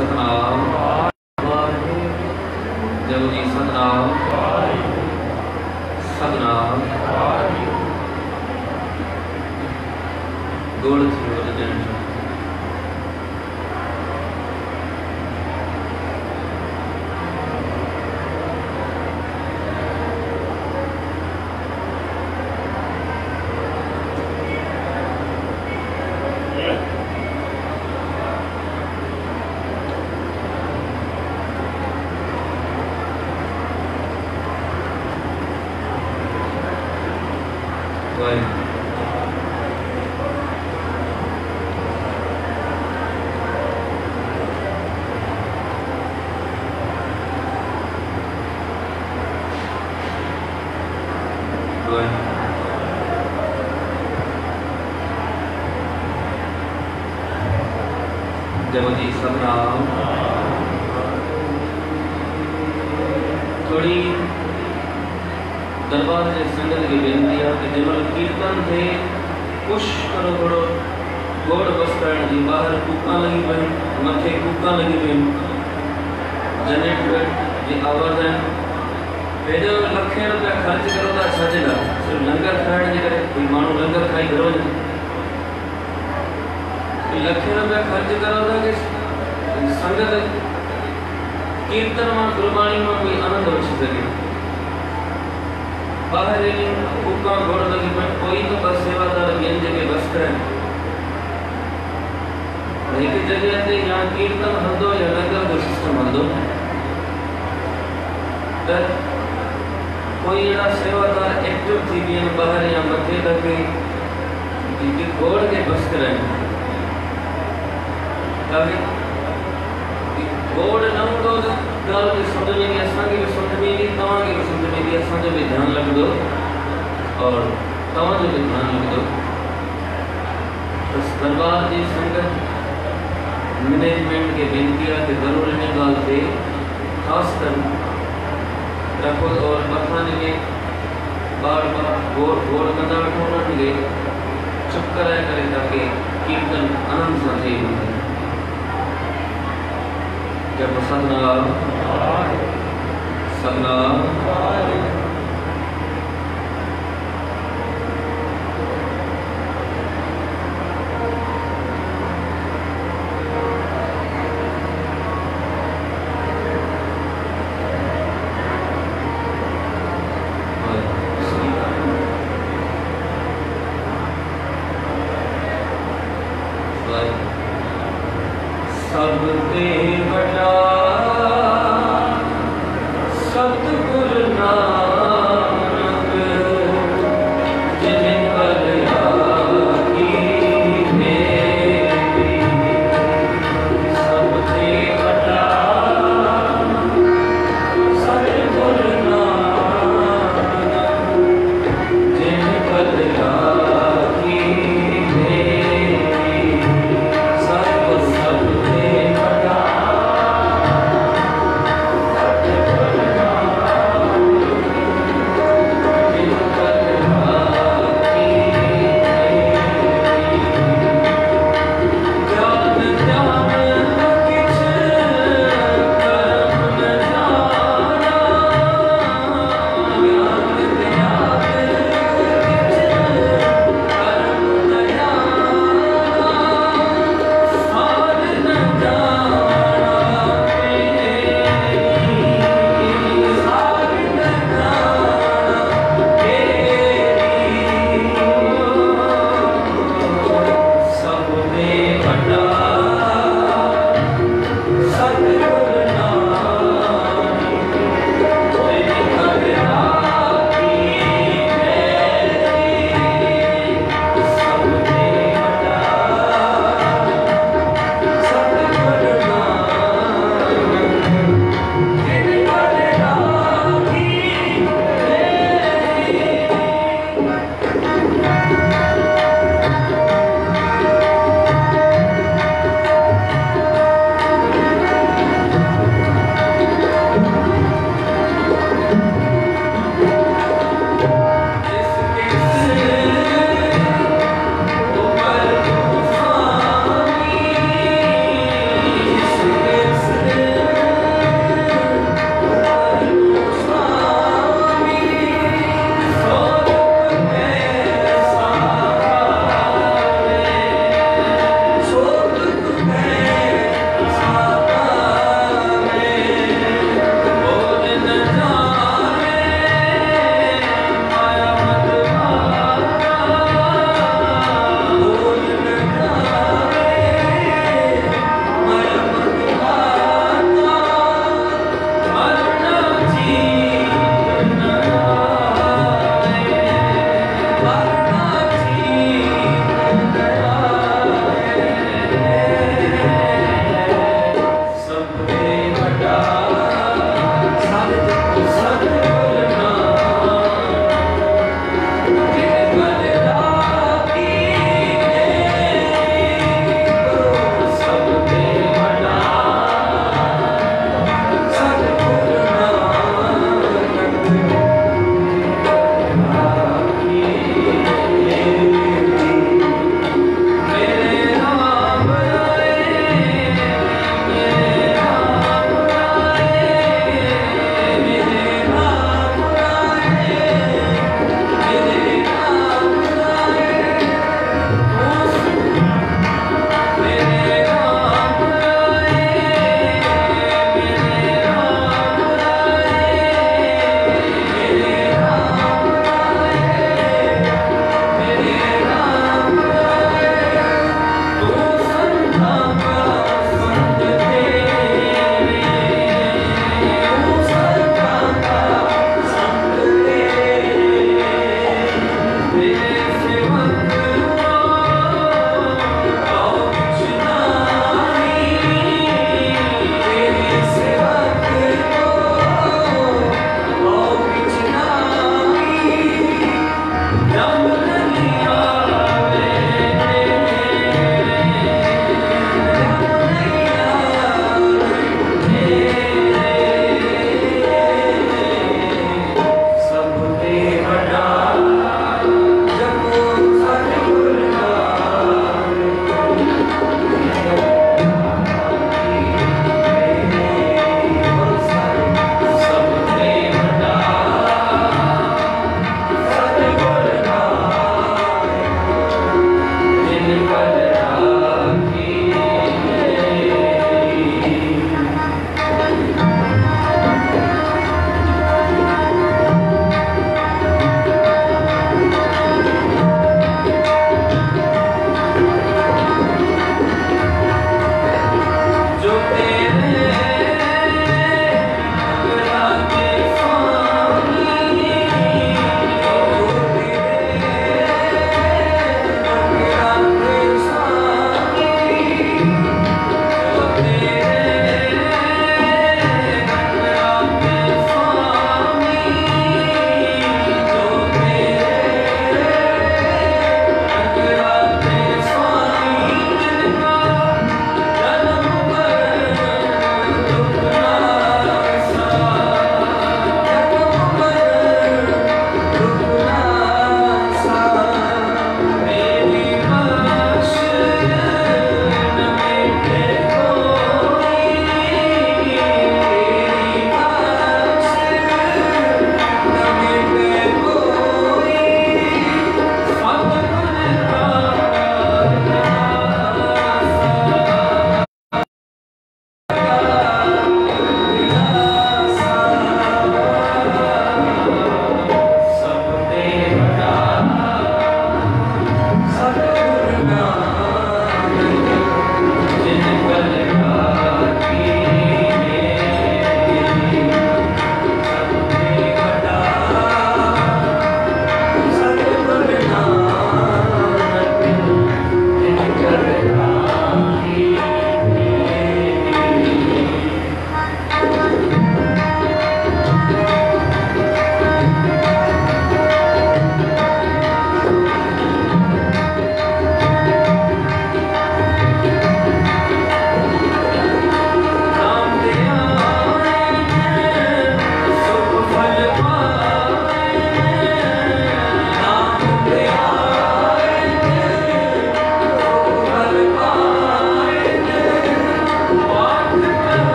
सतनाम जब जी सतनाम सतनाम गोड़ थी वजन जब जी सतनाम थोड़ी दरबार के संगत की बेनती है कि जमल कीर्तन थे कुछ करो थोड़ो गोड़ बस करण जी बाहर कूका लगी पई मथे कूका लगी पई जनरेटर जी आवाज है पेजो लखे रुपया खर्च करो था छाजेला सिर्फ लंगर खाइण जे करे कोई माण्हू लंगर खाई घर वञे लखे रुपया खर्च करो था कि संगत कीर्तन में गुरबाणी में कोई आनंद वठी सके बाहर कूका गोड़ लगी पई कोई तो बस सेवादार ॿियनि जगह बस करें एक जगह ते या कीर्तन हलंदो या लंगर जो सिस्टम हलंदो त कोई अड़ा सेवादार एक्टिव थी बियन बाहर या मथे लगे कि गोड़ के बस करें गोड़ न हूंदो त ॻाल्हि बि सम्झ में ईंदी असांखे बि सम्झ में ईंदी तव्हांखे बि सम्झ में ईंदी असांजो बि ध्यानु लॻंदो और तव्हांजो बि ध्यानु लॻंदो बस दरबार जी संगत मैनेजमेंट के बेनती आहे कि ज़रूरु इन ॻाल्हि ते ख़ासि कर रखो और मथां जेके ॿार गोड़ कंदा वेठो उन्हनि खे चुप कराए करे ताकि कीर्तन आनंद सां थिए जब सतनाम सतनाम सबते बड़ा सतगुरु नानक जिन्हें कलया की मेरी सबते बड़ा सतगुरु नानक जिन्हें कलया की मेरी सब सबते बड़ा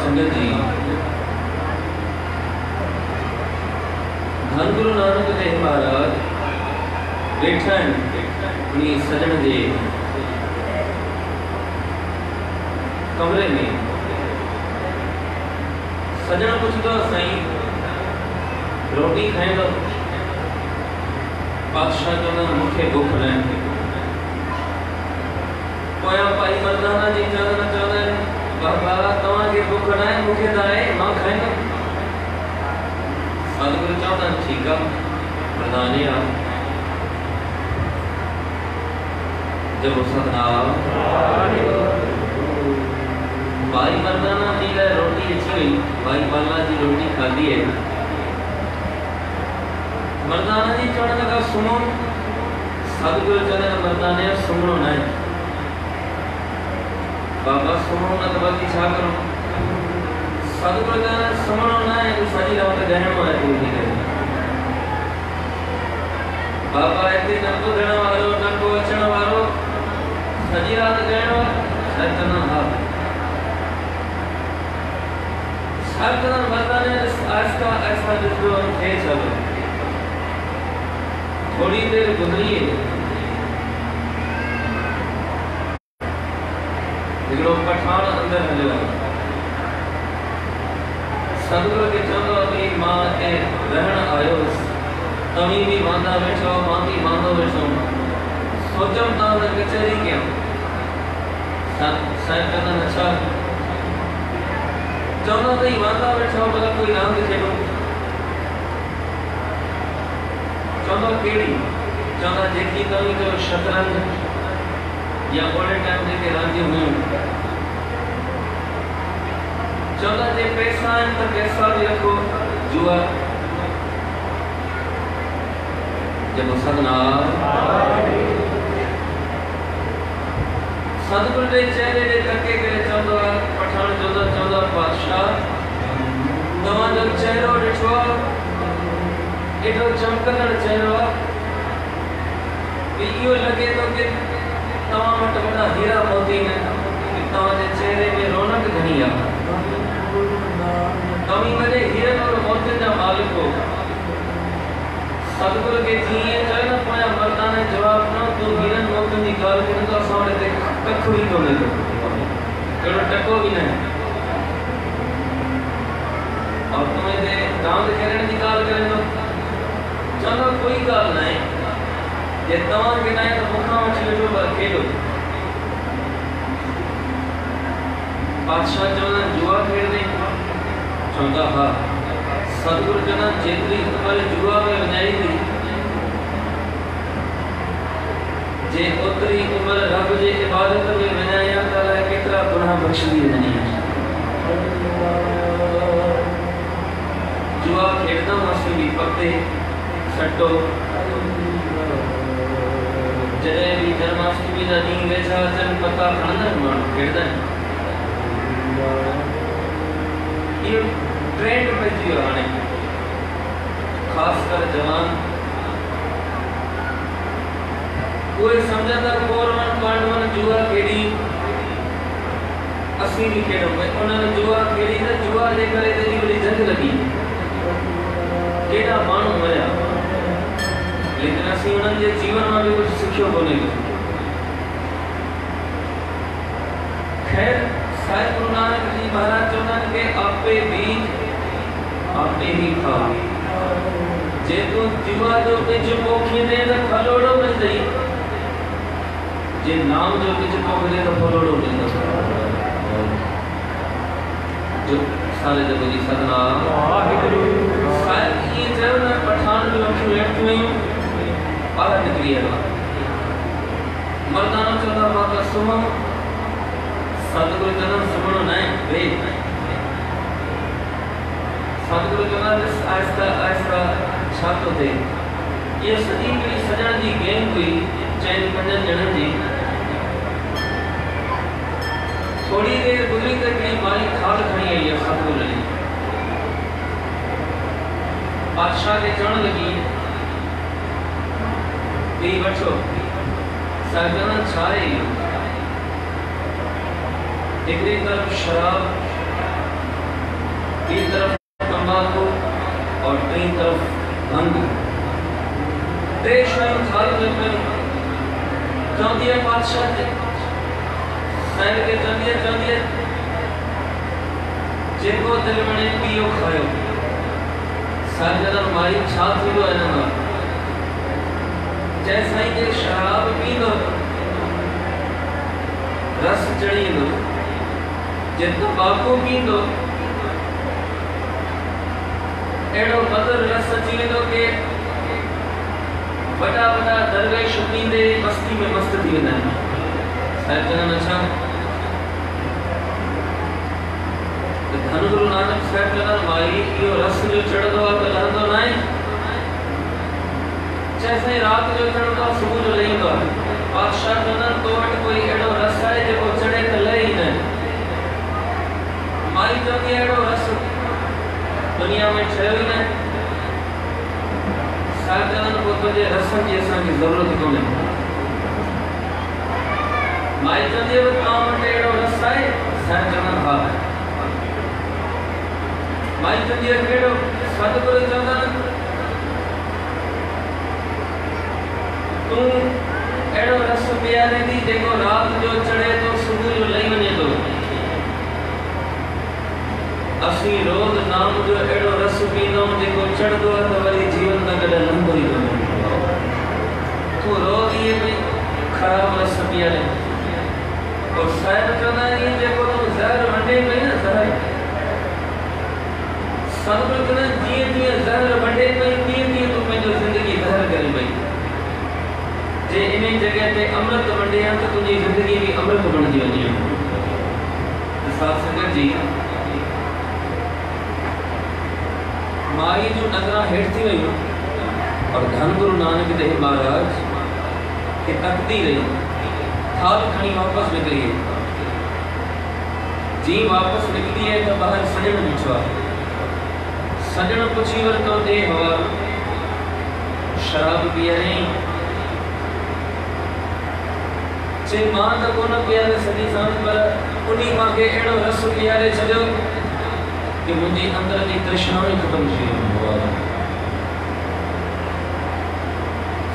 संगत जी, धन गुरु नानक देव महाराज बैठन अपनी सजन जे कमरे में। सजन पुछदो साईं रोटी खाईंदो? बादशाह चवंदा मूंखे बुख न आहे। पोयां भाई मर्दाना जी चवंदा बाबा तव्हांखे बुख न आहे, मूंखे त आहे, मां खाईंदुमि। सतगुरु चवंदा ठीकु आहे मर्दाने आ। जब सतनाम भाई मर्दाना जी लाइ रोटी अची वई। भाई पाला जी रोटी खाधी है। मर्दाना जी चवण लगा सुनो। सतगुरु चवंदा मर्दाने सुम्हणो न आहे। बाबा सुम्हणो न त बाक़ी छा करो? सतगुरु चवंदा सुम्हणो न आहे, तूं सॼी राति ॻाइणो आहे तूं उथी करे। बाबा हिते न ॿुधण वारो न को अचण वारो, सॼी राति ॻाइणो आहे। चवंदा हा। छा चवंदा मर्दाने आहिस्ता आहिस्ता ॾिसो थे छॾो। थोड़ी देर गुज़री हिकिड़ो पठान अंदर हलियो। सतगुरु खे चवंदो भई मां हिते रहण आयो हुउसि, तव्हीं बि वांदा वेठो, मां बि वांदो वेठो, सोचम था त कचहरी कयां। साईं चवंदा अच्छा। चवंदा तई वांदा वेठो भला कोई रांदि खेॾो। चवंदा कहिड़ी? चवंदा जेकी तव्हीं कयो शतरंज या ओड़े टाइम जेके रांदियूं हुयूं। चवंदा जे पैसा आहिनि त पैसा बि रखो, जुआ। जब सतनाम सतगुरु जे चेहरे जे तके करे चवंदो आहे पठान चवंदो बादशाह तव्हांजो चेहरो ॾिठो आहे, एॾो चमकंदड़ चेहरो आहे कि इहो लॻे थो कि तव्हां वटि वॾा हीरा मोती आहिनि, कि तव्हांजे चेहरे में रौनक घणी आहे। तव्हीं वॾे हीरनि और मोतियुनि जा मालिक हो। सतगुरु खे जीअं चयो न पोयां मर्दाने जवाब न तूं हीरनि मोतियुनि जी ॻाल्हि करे त असां वटि हिते कख बि कोन्हे को, अहिड़ो टको बि न आहे। और तूं हिते रांदि खेॾण जी ॻाल्हि करे थो। चवंदो कोई ॻाल्हि न आहे, जे तव्हांखे न आहे त मूंखां वठी वेठो पर खेॾो। बादशाह चवंदा जुआ खेॾंदे? चवंदा हा। सतगुरु चवंदा जेतिरी उमिरि जुआ में विञाई थी, जे ओतिरी उमिरि रब जे इबादत में विञाया त अलाए केतिरा गुनाह बख़्शी वञनि। जुआ खेॾंदा हुआसीं बि पते सट्टो। जॾहिं बि जन्माष्टमी जा ॾींहं वेझा अचनि पता खणंदा आहिनि माण्हू, खेॾंदा आहिनि। इहो ट्रेंड पइजी वियो हाणे, ख़ासि करे जवान। उहे सम्झंदा कौरवनि पांडवनि जुआ खेॾी, असीं बि खेॾूं। उन्हनि जुआ खेॾी त जुआ जे करे तेॾी वॾी जंग लॻी, केॾा माण्हू मरिया, लेकिन असीं उन्हनि जे जीवन मां बि कुझु सिखियो कोन्हे को। खैर साईं गुरु नानक जी महाराज चवंदा आहिनि कि आपे बीज आपे ही खाओ। जे तूं जुआ जो ॿिज पोखींदे त फलोड़ो मिलंदई, जे नाम जो ॿिज पोखींदे त फलोड़ो मिलंदो। जो सारे जब जी सतनाम साईं इएं चयो न पठान जूं अखियूं हेठि हुयूं, ॿाहिरि निकिरी आयो। मर्दाना चवंदा बाबा सुम्हो। सतगुरु चवंदा सुम्हणो न आहे, वेह। सतगुरु चवंदा आहिस्ता आहिस्ता छा थो थिए? इहा सॼी हिकिड़ी सॼण जी गेम हुई, 4-5 ॼणनि जी। थोड़ी देर गुज़री त हिकिड़ी माई थाल खणी आई आहे सतगुरु जी। बादशाह खे चवण लॻी पी वठो। साहिबजाना छा आहे इहो? हिकिड़ी तरफ़ शराब, टी तरफ तंबाकू और टी तरफ भंग। टे शयूं थाल में पियूं। चवंदी आहे बादशाह खे, साहिब खे चवंदी आहे जेको दिलि वणे पियो खायो। साहिब चवंदा माई छा थींदो आहे हिन खां? चए साईं जे शराब पींदो रस चढ़ी ईंदो, जे तंबाकू पींदो अहिड़ो मधुर रस अची वेंदो कि वॾा वॾा दरवेश पींदे मस्ती में मस्त थी वेंदा आहिनि। साहिब चवंदा अच्छा धन गुरु नानक साहिब चवंदा माई इहो रस जो चढ़ंदो आहे त लहंदो न आहे। चए साईं राति जो चढ़ंदो आहे सुबुह जो लहींदो आहे। बादशाह चवंदा तो वटि कोई अहिड़ो रस आहे जेको चढ़े त लहे ई न। माई चवंदी आहे अहिड़ो रस दुनिया में ठहियो ई न। साहिब चवंदा पोइ तुंहिंजे रसनि जी असांखे ज़रूरत कोन्हे। माई चवंदी आहे तव्हां वटि अहिड़ो रस आहे? साहिब चवंदा हा। माई चवंदी आहे कहिड़ो? सतगुरु चवंदा तूं अहिड़ो रस पीआरे थी जेको राति जो चढ़े थो सुबुह जो लही वञे थो। असीं रोज़ नाम जो अहिड़ो रस पींदो जेको चढ़ंदो आहे त वरी जीवन में कॾहिं लंघंदो ई कोन्हे। तूं रोज़ इहे भई ख़राब रस पीआरे। और साहिब चवंदा आहिनि जेको तूं ज़हर वंडे पई न ज़हर, सतगुरु चवंदा आहिनि जीअं जीअं ज़हर वंडे पई तीअं तीअं तूं पंहिंजो ज़िंदगी ज़हर करे पई। जे इन जगह ते अमृत वंडे आहे त तुंहिंजी ज़िंदगी भी अमृत बणिजी वञे। साध संगत जी माई जो नज़रां हेठि थी वियूं और धन गुरु नानक देव महाराज खे तकदी रही। थाल खणी वापस निकिरी वई। जी वापस निकिरी है तो बाहर सजण बीठो आहे। सजण पुछी वरितो दे हवा शराब पीआरे? चई मां त कोन पीआरे सॼी सांस, पर उन्हीं मूंखे अहिड़ो रस पीआरे छॾियो कि मुझे अंदर की तृष्णा ही खत्म थी वई।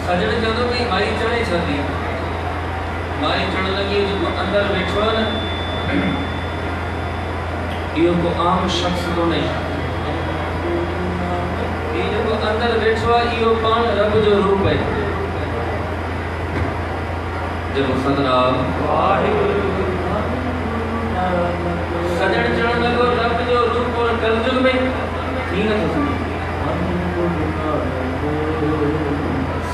सजण चवंदो भई माई चढ़े छा थी? माई चढ़ण लगी जेको अंदर वेठो आहे न इहो को आम शख्स कोन्हे। इहो जेको अंदर वेठो आहे इहो पाण रब जो रूप है। जेको सतनाम वाहिगुरु सजण चढ़ण लॻो रब जो रूप और कलयुग में थी नथो सघे।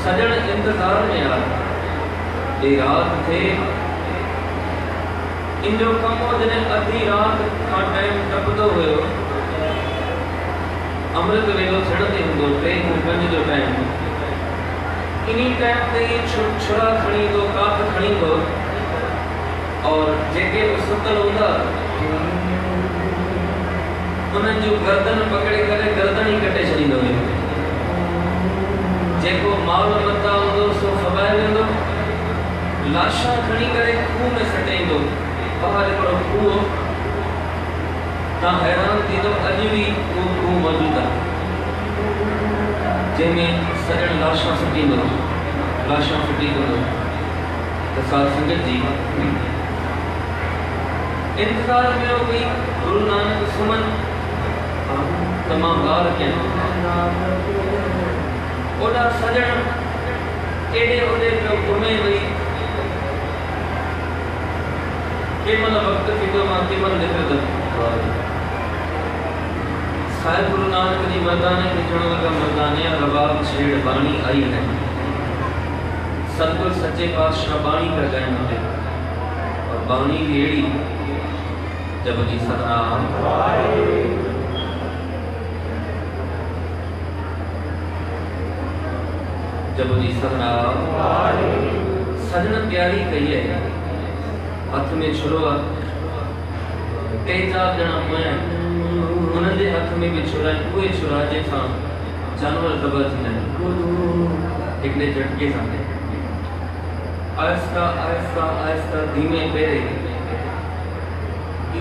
सजण इंतज़ार में आहे रात थे इन जो कम हो जॾहिं अधी रात का टाइम टपंदो हुयो। अमृत वेलो थियण ते हूंदो 3-5 जो टाइम। इन्हीं टाइम ते ये छुरा खणी ईंदो, काठ खणी ईंदो और जेके सुतल हूंदा उन्हनि जो गर्दन पकड़े करे गर्दन ही कटे छॾींदो हुयो। जेको माल मता हूंदो सो फबाए वेंदो, लाशा खणी करे खूह में सटे ईंदो। ॿाहिरि हिकिड़ो खूह हो, तव्हां हैरान थींदो अॼु बि उहो खूह मौजूदु आहे जंहिंमें सॼण लाशा सुटींदो, लाशा सुटी कंदो। त साध संगत जी इंतज़ार में हो गई गुरु नानक सुमन तमाम ॻाल्हि कयनि। ओॾा सजण एॾे ओॾे पियो घुमे वई। केमल वक़्तु थींदो मां केमल निकिरंदुमि। साहिब गुरु नानक जी मर्दाने खे चवण लॻा मर्दाने रबाब छेड़ बाणी आई है। सतगुरु सच्चे पातशाह बाणी कर गए होते और बाणी भी एड़ी जब जी सतनाम जब जी सतनाम सजन प्यारी कही है। हाथ में छुरो टे चार ॼणा हुआ उन्हनि जे हथ में भी छुरा उहे छुरा जंहिंसां जानवर दबा थींदा आहिनि हिकिड़े झटके सां। आहिस्ता आहिस्ता आहिस्ता धीमे पैरे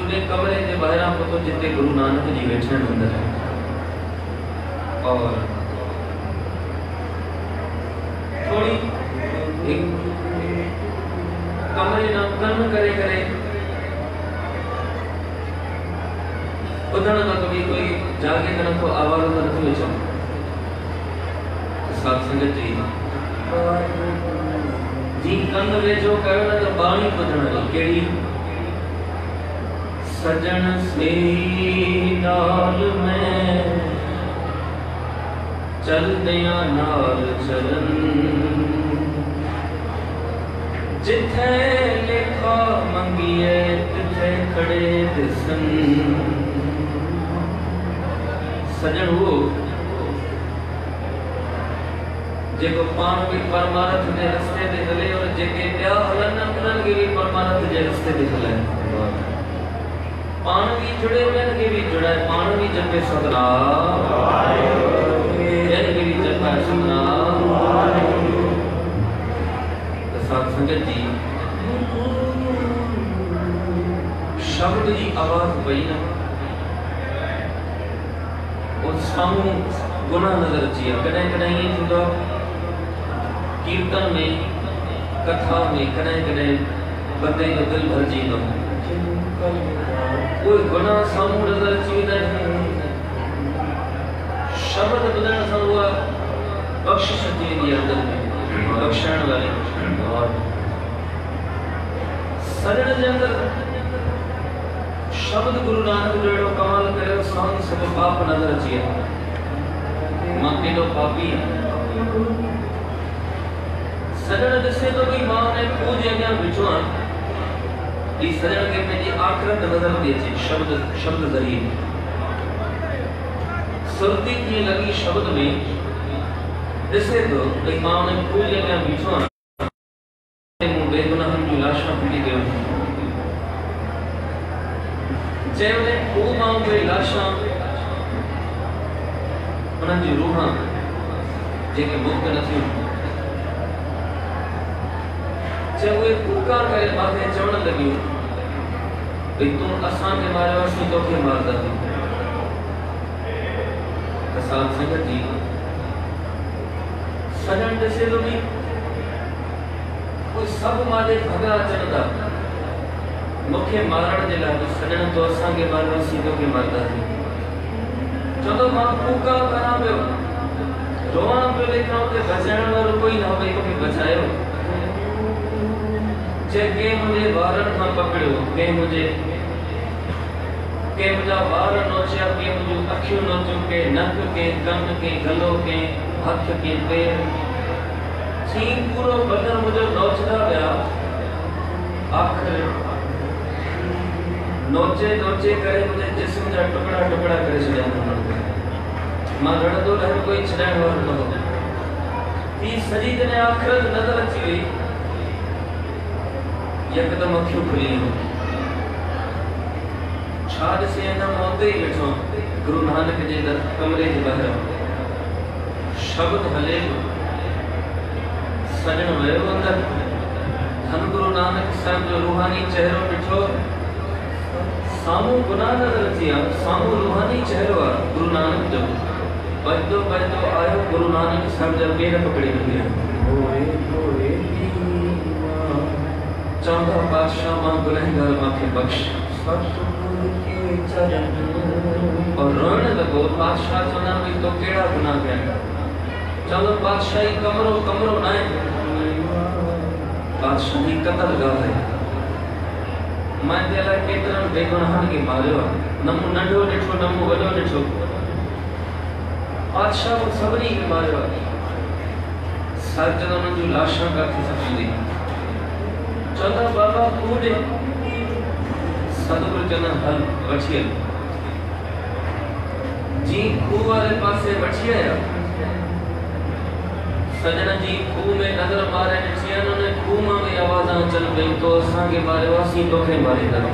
उन्हें कमरे के बाहर पतो जिते गुरु नानक जी बैठे अंदर और थोड़ी एक कमरे ना कन करे करे उधर ना कभी कोई जागे ना तो आवाज ना तो बचो साथ संगत जी कंद वे जो कयो ना तो बाणी बुधण केड़ी सजन से नाल में चल दिया नाल चलन जिथे लिखा मंगिए तिथे खड़े दिसन सजन हो जेको पान भी परमार्थ जे रस्ते ते हले और जेके ॿिया हलन उन्हनि खे भी परमार्थ जे रस्ते ते हलाए पान भी जुड़े ॿियनि खे भी जुड़ाए पान भी जपे सतनाम ॿियनि खे भी जपाए सतनाम त साध संगत जी शब्द जी आवाज पई न उस साम्हूं गुनाह नज़र अची विया कॾहिं कॾहिं ईअं थींदो कीर्तन में कथा में कॾहिं कॾहिं बंदे जो दिल भरजी वेंदो कोई गुनाह साम्हूं नज़र अची वेंदा शब्द ॿुधण सां उहा बख़्शिश अची वेंदी आहे अंदर में बख़्शाइण वारी और सजण जे अंदर शब्द गुरु नानक जो एड़ो कमाल कयो साम्हूं सब पाप नज़र अची विया मां केॾो पापी सजण ॾिसे तो भी मां ने पूज अॻियां बीठो आहियां ई सजण खे पंहिंजी आख़िरत नज़र थी अचे शब्द ज़रिए सुरती कीअं लॻी शब्द में ॾिसे तो भई मां ने पूज अॻियां बीठो आहियां मूं बेगुनाहनि जूं लाशां फिटी कयो चयो हू मां उहे लाशां उन्हनि जी रूहां जेके मुक्त न थियूं चयो उहे पुकार करे माथे चवण लॻियूं भई तूं असांखे मारियो असीं तोखे मारंदासीं त साध संगत जी सजण ॾिसे थो बि कोई सभु मारे भॻा अचनि था मूंखे मारण जे लाइ सजण तो असांखे मारियो असीं तोखे मारंदासीं चवंदो मां पुकार करां पियो रोवां पियो लेकिन उते बचाइण वारो कोई न भई मूंखे बचायो के मुझे वारन खां पकड़ियो के मुझे के मुझा वार नोचिया के मुझो अखियूं नोचियो के नक के कन के गलो के हथ के पैर छी पूरो बदन मुझो नोचदा विया आखिर नोचे नोचे करे मुझे जिस्म जा टुकड़ा टुकड़ा करे छॾिया मां रड़ंदो रहियो कोई छॾाइण वारो न हो थी सॼी जॾहिं आख़िरत नज़र अची वई यकदम अखियूं खुली छा ॾिसे अञा मां उते ई वेठो गुरु नानक जे कमरे जे ॿाहिरां शब्द हले सजण वियो अंदर धन गुरु नानक साहिब जो रूहानी चेहरो ॾिठो साम्हूं गुनाह नज़र अची विया साम्हूं रूहानी चेहरो आहे गुरु नानक जो बजदो बजदो आयो गुरु नानक साहिब जा पेर पकड़े वञे चौथा पातशाह मां गुनहगार मांखे बख्श और रोने लॻो पातशाह चवंदा भई तो कहिड़ा गुनाह कया चवंदो पातशाही कमरो कमरो न आहे पातशाही क़तल गाह आहे मां हिते अलाए केतिरनि बेगुनाहनि खे मारियो आहे न मूं नंढो ॾिठो न मूं वॾो ॾिठो पातशाह सभिनी खे मारियो आहे साहिब चवंदा उन्हनि जूं लाशां काथे सफ़ंदी चवंदा बाबा तूं ॾे सतगुरु चवंदा हल वठी हल जी खूह वारे पासे वठी आया सजन जी खूह में नज़र मारे ॾिठी आहिनि उन खूह मां बि आवाज़ां अचनि पियूं तो असांखे मारियो असीं तोखे मारींदा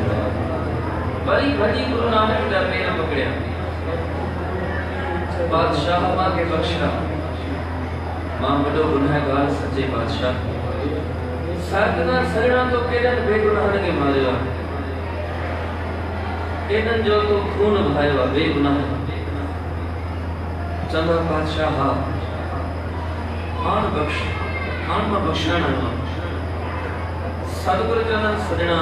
वरी भॼी गुरु नानक जा पेर पकड़िया बादशाह मांखे बख्शा मां वॾो गुनहगार सचे बादशाह साधना सरणा तो केॾनि बेगुनाहनि खे मारियो आहे इन्हनि जो तो खून बहायो आहे बेगुनाह। चंदा पातशाह हा हाण बख्श हाण मां बख्शण आयो आहियां। सतगुरु चवनि सॼणा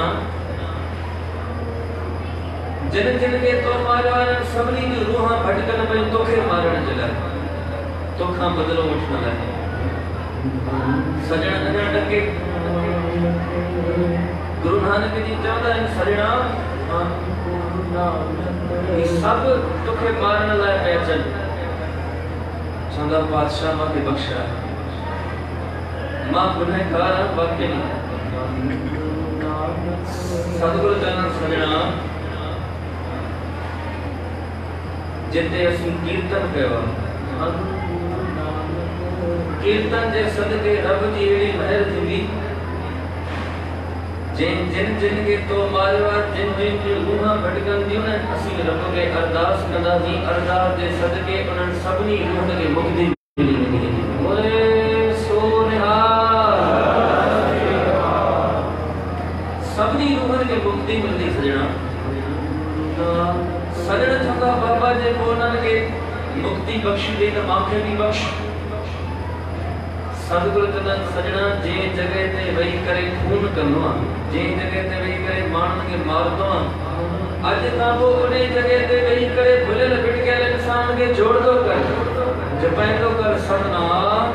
जिन जिन खे तो मारियो आहे सभिनी जूं रूहां भटकनि पयूं तोखे मारण जे लाइ, तोखां बदिलो वठण लाइ। सॼण अञा ॾके गुरु नानक जी चवंदा आहिनि सॼणा ही सभु तोखे मारण लाइ पिया अचनि। चवंदा पातशाह मूंखे बख़्शा, मां गुनहगार आहियां वाकई। सतगुरु चवनि सॼणा जिते असीं कीर्तन कयो आहे, कीर्तन जे सदके रब जी अहिड़ी महर थींदी, जिन जिन के तो मारियो आहे, जिन जिन जूं रूहां भटकंदियूं न, असीं रब खे अरदास कंदासीं अरदास जे सदके उन्हनि सभिनी रूहनि खे मुक्ति मिली वेंदी। बोले सोनिहार। सभिनी रूहनि खे मुक्ति मिलंदी सॼणा। सॼण चवंदा बाबा जेको उन्हनि खे मुक्ति बख़्शी ॾे त मूंखे बि बख़्श। सतगुरु चवनि सॼणा जंहिं जॻह ते वेही करे खून कंदो आहे, जंहिं जॻह ते वेही करे माण्हुनि खे मारंदो आहे, अॼु खां पोइ उन जॻह ते वेही करे भुलियल भिटकियल इंसान खे जोड़ंदो कर, जपाईंदो कर सतनाम।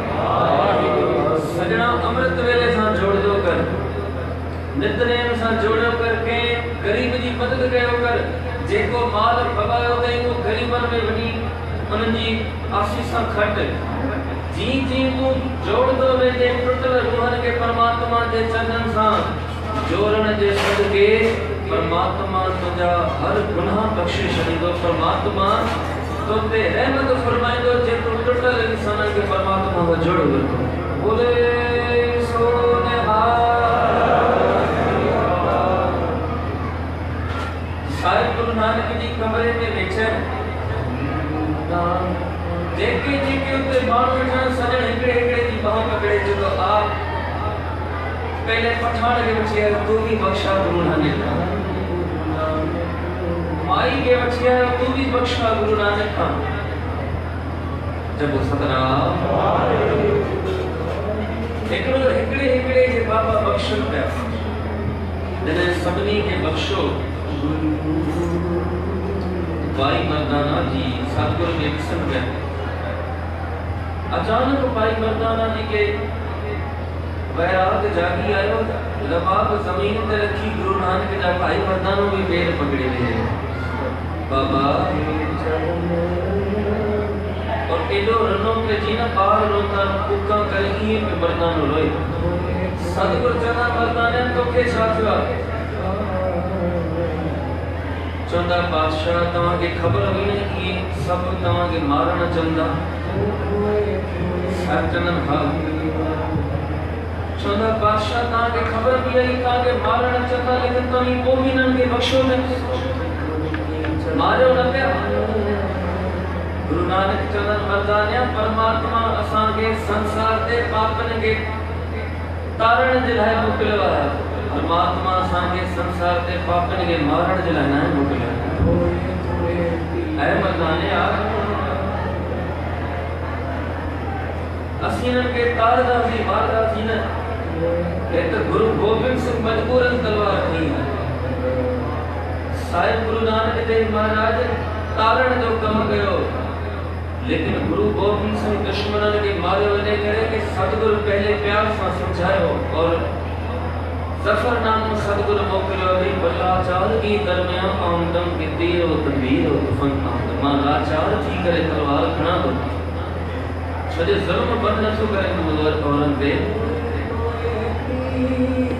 सॼणा अमृत वेले सां जोड़ंदो कर, नितनेम सां जोड़ियो कर, कंहिं ग़रीब जी मदद कयो कर, जेको माल फबायो अथई उहो ग़रीबनि में वञी उन्हनि जी आसीसां खट। जी जी तूं जोड़ंदो वेंदे टुटल रूहनि खे परमात्मा जे चरणनि सां जोड़ण जे सदके परमात्मा तुंहिंजा हर गुनाह बख़्शे छॾींदो। परमात्मा तो ते रहमत फरमाइंदो जेको टुटल इंसाननि खे परमात्मा सां जोड़े वरितो। बोले सोनिहार। साईं गुरु नानक जी कमरे में वेठल जेके जेके उते माण्हू वेठा सॼण हिकिड़े हिकिड़े जी बाह पकड़े चयो आ पहले पठान के बच्चे तू भी बख्शा गुरु नानक, माई के बच्चे तू भी बख्शा गुरु नानक का। जब सतनाम हिकिड़ो हिकिड़े हिकिड़े जे बाबा बख्शण पिया, जॾहिं सभिनी खे बख्शो भाई मर्दाना जी सतगुरु के ॾिसण पिया। अचानक भाई मर्दाना जी के वैराग जागी आयो, लबाब जमीन ते रखी गुरु नानक जा भाई मर्दानो भी पैर पकड़े हुए बाबा। और एडो रनो के जीना बाहर रोता कुका करे ये पे मर्दानो रोए। सतगुरु चवंदा मर्दाने तोखे छा थियो आहे? चवंदा बादशाह तव्हांखे ख़बर हुई न कि सभु तव्हांखे मारण चवंदा? चवंदनि हा। चवंदा बादशाह तव्हांखे ख़बर बि आई तव्हांखे मारण चवंदा, लेकिन तव्हां पोइ बि हिननि खे बख़्शो न, मारियो न पिया। गुरु नानक चवंदनि मर्दानिया परमात्मा असांखे संसार ते पापनि खे तारण जे लाइ मोकिलियो आहे, परमात्मा असांखे संसार ते पापनि खे मारण जे लाइ न मोकिलियो आहे। ऐं मर्दानिया असीं हिननि खे तारदासीं मारदासीं न, हे त गुरु गोबिंद सिंह मजबूरन तलवार खणी आहे। साईं गुरु नानक देव महाराज तारण जो कमु कयो, लेकिन गुरु गोबिंद सिंह दुश्मननि खे मारियो इन करे कि सतगुरु पहले प्यार सां समझायो और ज़फरनामो सतगुरु मोकिलियो भी बल्लाचार की दरमियान आमदम के तीर और तदबीर और फन आमद। मां लाचार थी करे तलवार खणा थो, छो जो ज़ुल्म बंद नथो करे मुज़र औरन ते,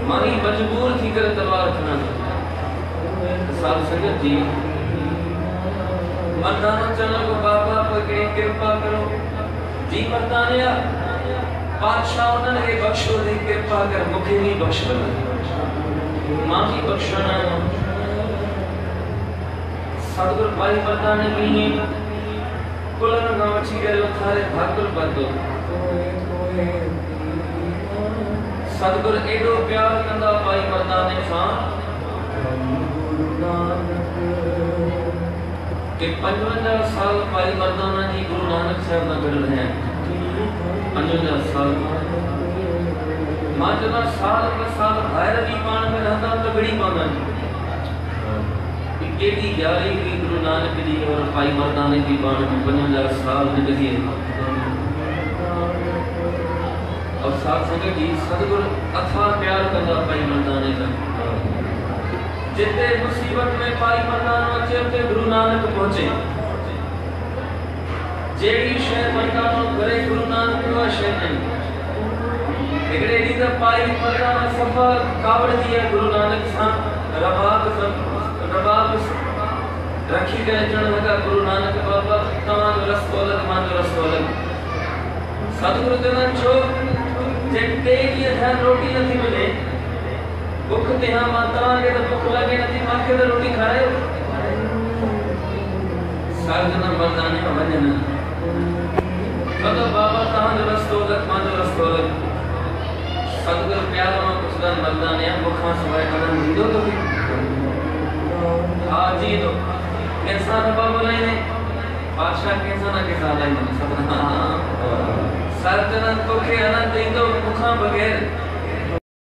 मां ही मजबूर थी करे तलवार खणा थो। साल संगत जी मर्दाना चवण को बाबा पकड़े कृपा करो जी मर्दानिया बादशाह उन्हनि खे बख़्शो दे कृपा कर मूंखे बि बख़्श मां भी बख़्शण आहियां। सतगुरु भाई मर्दाने भी कुलनि खां वठी करे उथारे भाकुर पातो। सतगुरु एॾो प्यार कंदा भाई मर्दाने सां कि 55 साल भाई मर्दाना जी गुरु नानक साहब ना कर रहे हैं 55 साल मां जना साल पर साल बाहर भी पान में रहता तो बड़ी पाना जी केडी यारी की गुरु नानक जी और भाई मर्दाना जी पान में 55 साल निकली और साथ संगत जी सतगुरु अथा प्यार करदा भाई मर्दाने का जिते मुसीबत में भाई मर्दाना अचे ते गुरु नानक पहुंचे जेड़ी शय मर्दाना करे गुरु नानक का शय नहीं एकड़े दी त भाई मर्दाना सफा कावड़ दिया गुरु नानक सा रबाब रखी के चढ़ लगा गुरु नानक बाबा तमा रस्तो अलग मान रस्तो अलग सतगुरु चरण छो जेते की धन रोटी नहीं मिले भूख ते हां माता के तो भूख लगे नहीं माखे तो रोटी खाए साधना मर्दाने का वजन सदा बाबा तहां रस्तो अलग मान रस्तो अलग सतगुरु प्यार में कुछ दन मर्दाने भूखा सवाए कदम दीदो तो हां जी तो इंसान बाबा ने बादशाह के इंसान के साथ आई सतना सरजनन तो के अनंत इंदो मुखा बगैर